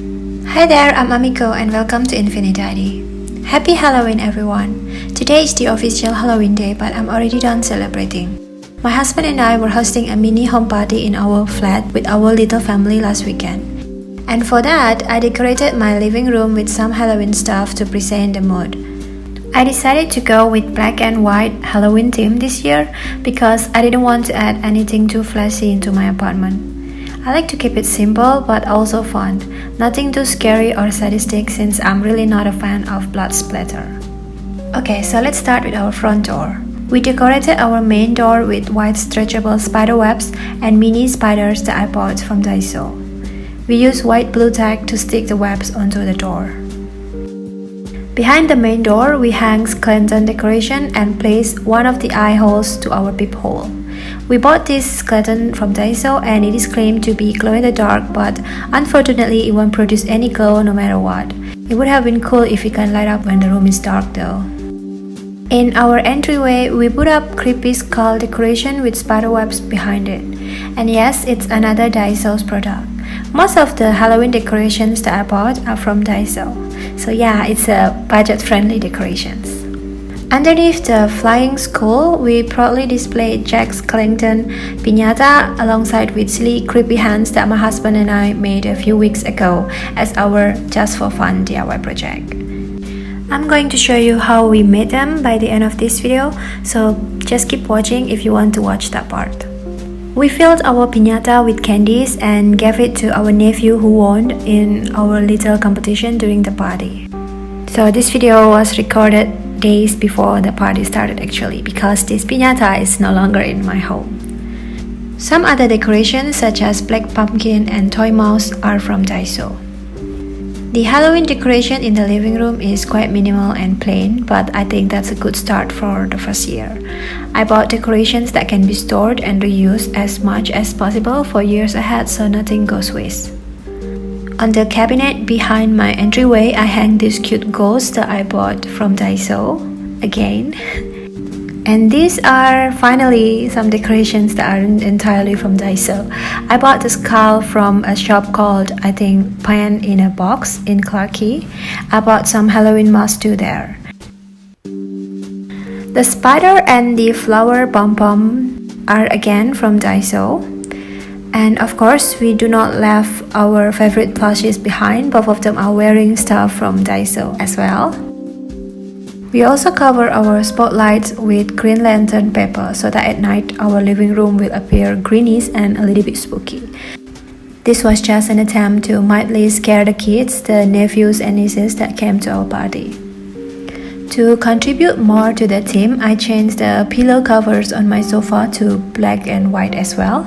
Hi there, I'm Amiko and welcome to Infinitidy. Happy Halloween everyone! Today is the official Halloween day but I'm already done celebrating. My husband and I were hosting a mini home party in our flat with our little family last weekend. And for that, I decorated my living room with some Halloween stuff to present the mood. I decided to go with black and white Halloween theme this year because I didn't want to add anything too flashy into my apartment. I like to keep it simple but also fun, nothing too scary or sadistic since I'm really not a fan of blood splatter. Okay, so let's start with our front door. We decorated our main door with white stretchable spider webs and mini spiders that I bought from Daiso. We used white glue tack to stick the webs onto the door. Behind the main door, we hang skeleton decoration and placed one of the eye holes to our peephole. We bought this skeleton from Daiso and it is claimed to be glow in the dark, but unfortunately it won't produce any glow no matter what. It would have been cool if it can light up when the room is dark though. In our entryway, we put up creepy skull decoration with spider webs behind it. And yes, it's another Daiso's product. Most of the Halloween decorations that I bought are from Daiso. So yeah, it's a budget-friendly decorations. Underneath the flying skull, we proudly displayed Jack Skellington piñata alongside with silly creepy hands that my husband and I made a few weeks ago as our just for fun DIY project. I'm going to show you how we made them by the end of this video, so just keep watching if you want to watch that part. We filled our piñata with candies and gave it to our nephew who won in our little competition during the party. So this video was recorded days before the party started actually, because this piñata is no longer in my home. Some other decorations such as black pumpkin and toy mouse are from Daiso. The Halloween decoration in the living room is quite minimal and plain, but I think that's a good start for the first year. I bought decorations that can be stored and reused as much as possible for years ahead so nothing goes waste. On the cabinet behind my entryway, I hang these cute ghosts that I bought from Daiso again. And these are finally some decorations that aren't entirely from Daiso. I bought the skull from a shop called, I think, Pan in a Box in Clarke Quay. I bought some Halloween masks too there. The spider and the flower pom-pom are again from Daiso. And of course, we do not leave our favorite plushies behind. Both of them are wearing stuff from Daiso as well. We also cover our spotlights with green lantern paper so that at night our living room will appear greenish and a little bit spooky. This was just an attempt to mildly scare the kids, the nephews and nieces that came to our party. To contribute more to the theme, I changed the pillow covers on my sofa to black and white as well.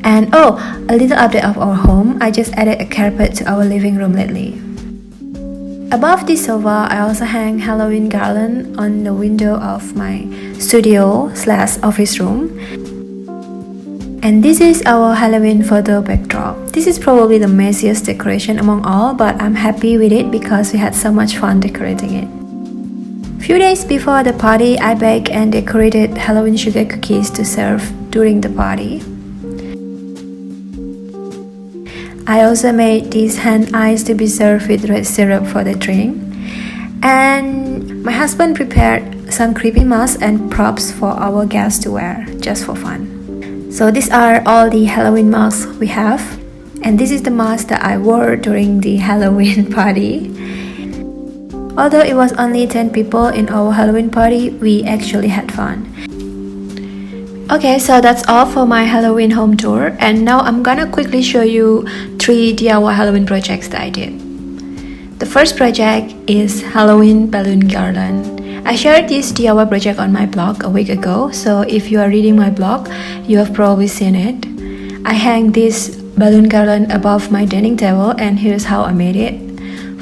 And oh, a little update of our home, I just added a carpet to our living room lately. Above the sofa, I also hang Halloween garland on the window of my studio/office room. And this is our Halloween photo backdrop. This is probably the messiest decoration among all, but I'm happy with it because we had so much fun decorating it. Few days before the party, I baked and decorated Halloween sugar cookies to serve during the party. I also made these hand eyes to be served with red syrup for the drink. And my husband prepared some creepy masks and props for our guests to wear, just for fun. So these are all the Halloween masks we have. And this is the mask that I wore during the Halloween party. Although it was only 10 people in our Halloween party, we actually had fun. Okay, so that's all for my Halloween home tour, and now I'm gonna quickly show you 3 DIY Halloween projects that I did. The first project is Halloween balloon garland. I shared this DIY project on my blog a week ago, so if you are reading my blog, you have probably seen it. I hang this balloon garland above my dining table, and here's how I made it.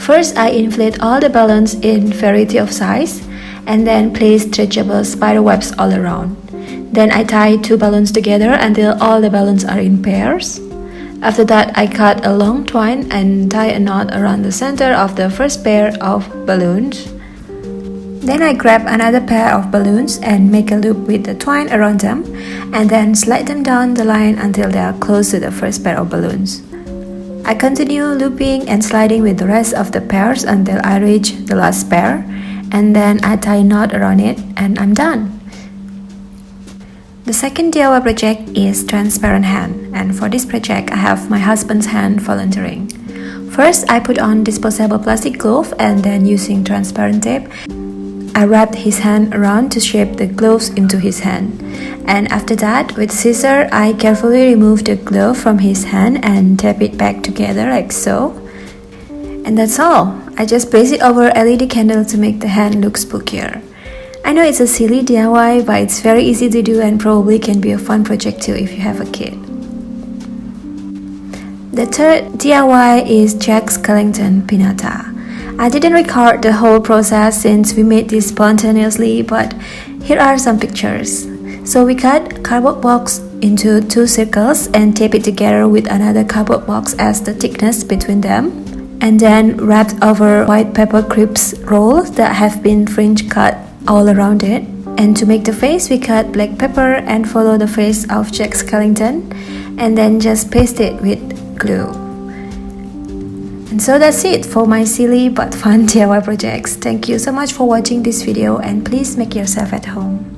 First, I inflate all the balloons in variety of size, and then place stretchable spider webs all around. Then I tie 2 balloons together until all the balloons are in pairs. After that, I cut a long twine and tie a knot around the center of the first pair of balloons. Then I grab another pair of balloons and make a loop with the twine around them, and then slide them down the line until they are close to the first pair of balloons. I continue looping and sliding with the rest of the pairs until I reach the last pair, and then I tie a knot around it and I'm done. The second DIY project is transparent hand, and for this project I have my husband's hand volunteering. First, I put on disposable plastic glove and then using transparent tape, I wrapped his hand around to shape the gloves into his hand. And after that, with scissors, I carefully removed the glove from his hand and tape it back together like so. And that's all. I just place it over LED candle to make the hand look spookier. I know it's a silly DIY, but it's very easy to do and probably can be a fun project too if you have a kid. The third DIY is Jack Skellington Pinata. I didn't record the whole process since we made this spontaneously, but here are some pictures. So we cut cardboard box into 2 circles and tape it together with another cardboard box as the thickness between them, and then wrapped over white paper crisp rolls that have been fringe cut all around it. And to make the face, we cut black pepper and follow the face of Jack Skellington, and then just paste it with glue. And so that's it for my silly but fun DIY projects. Thank you so much for watching this video, and please make yourself at home.